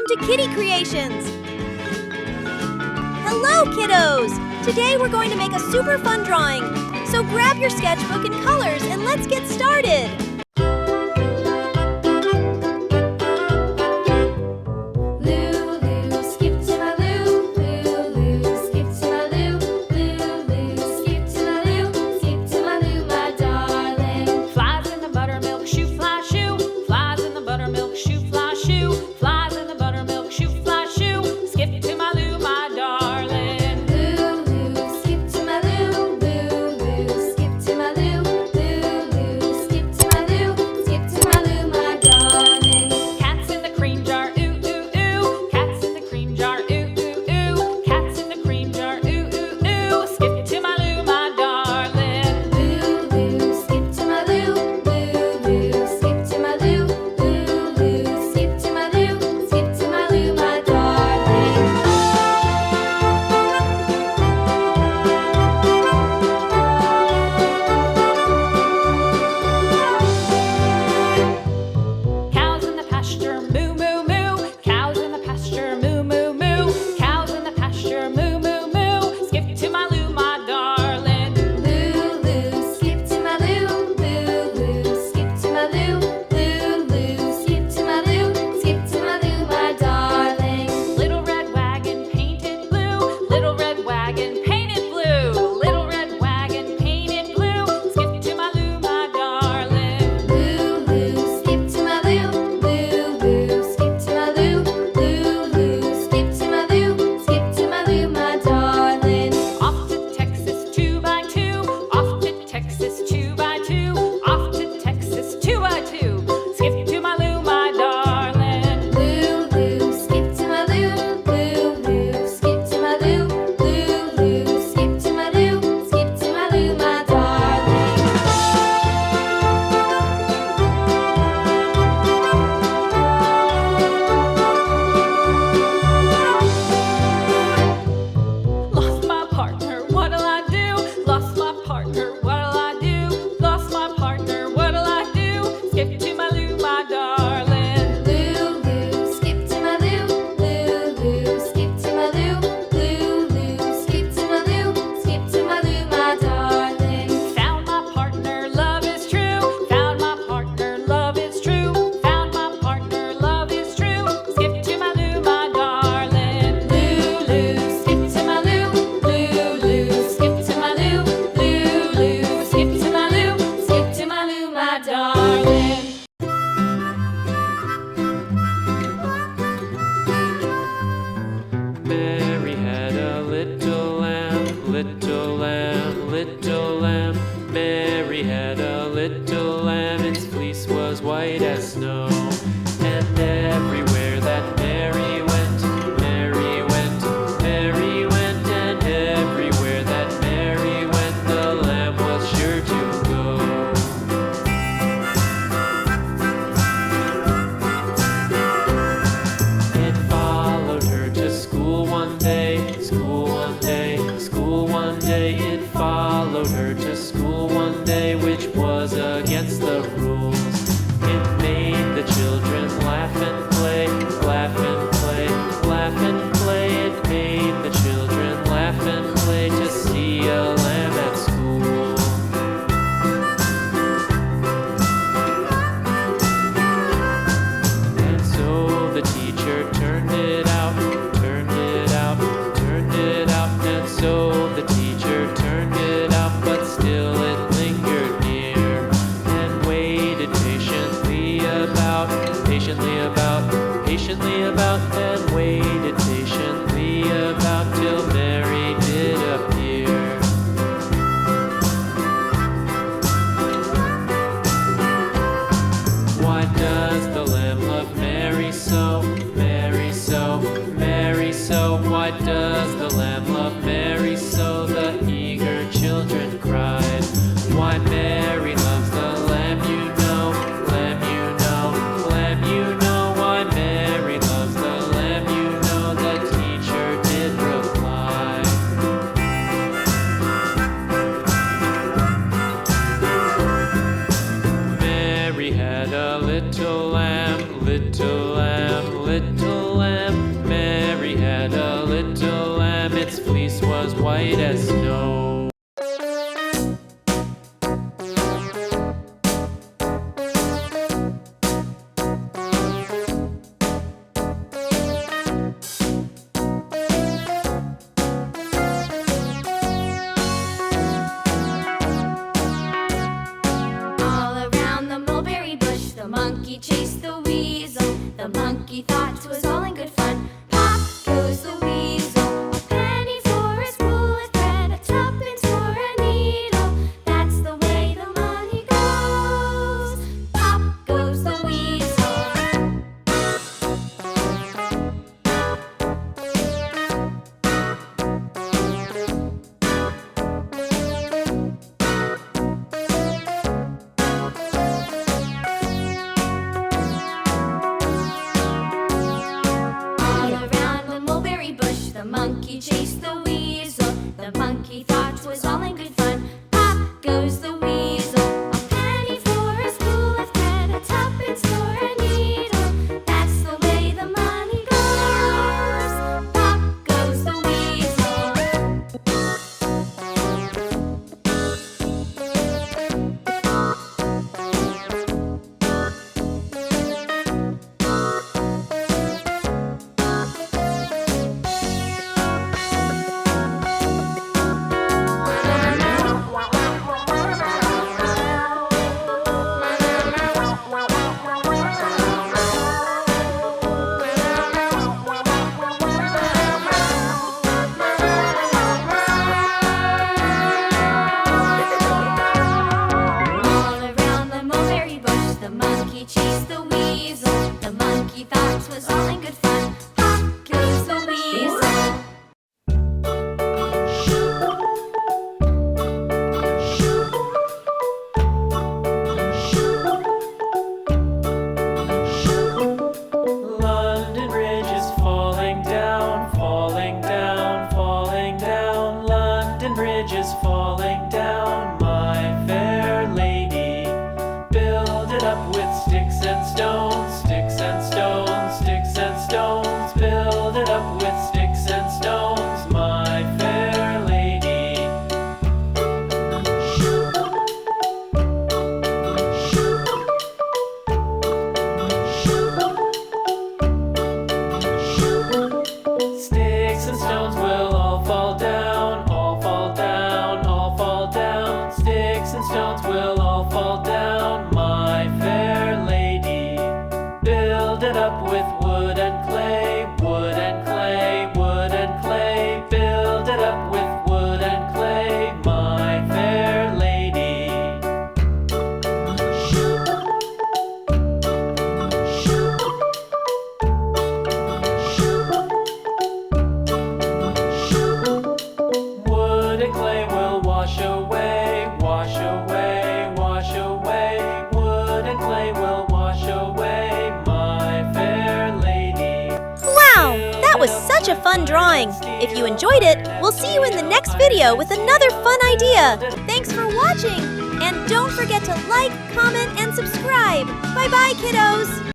Welcome to Kitty Creations! Hello, kiddos! Today we're going to make a super fun drawing. So grab your sketchbook and colors and let's get started! Mary had a little lamb, little lamb, little lamb. Mary had a little lamb, its fleece was white as snow. And everywhere that Mary went, Mary went, Mary went. And everywhere that Mary went, the lamb was sure to go. It followed her to school one day, school one day, school one day. It followed her to school one day, which was against the rules. It made the children laugh and play, laugh and play, laugh and play. It made the children laugh and play to see a lamb at school. And so the teacher turned it out, turned it out, turned it out. And so the teacher turned it out, but still it lingered near and waited patiently about, patiently about, patiently about, and waited patiently about till Mary did appear. Why does the lamb love Mary so, Mary so, Mary so? Why does the lamb love Mary so? The eager children cried. Why Mary loves the lamb, you know, lamb, you know, lamb, you know. Why Mary loves the lamb, you know. white as snow. The monkey chased the weasel. The monkey thought 'twas all in good fun. Pop goes the weasel. A penny for a spool of thread, a tuppence for a needle. That's the way the money goes. Pop goes the weasel. The monkey chased the weasel. The monkey thought 'twas all in good fun. Pop goes the weasel. A penny for a spool of thread, a tuppence for a needle. That's the way the money goes. Pop goes the weasel. The monkey chased the weasel. The monkey thought 'twas all in good fun. Pop goes the weasel. London Bridge is falling down, falling down, falling down. London Bridge is falling down, my fair lady. Build it up with sticks and stones, sticks and stones, sticks and stones. Build it up with sticks and stones, my fair lady. Sticks and stones will all fall down, all fall down, all fall down. Sticks and stones will all fall down, my fair lady. Build it up with wood and clay, wood and clay, wood and clay. Build it up with wood and clay, my fair lady. Wood and clay will wash away, wash away, wash away. Wood and clay will wash away, my fair lady. Wow, that was such a fun drawing. If you enjoyed it, we'll see you in the next video with another fun idea. Thanks for watching, and don't forget to like, comment, and subscribe. Bye-bye, kiddos.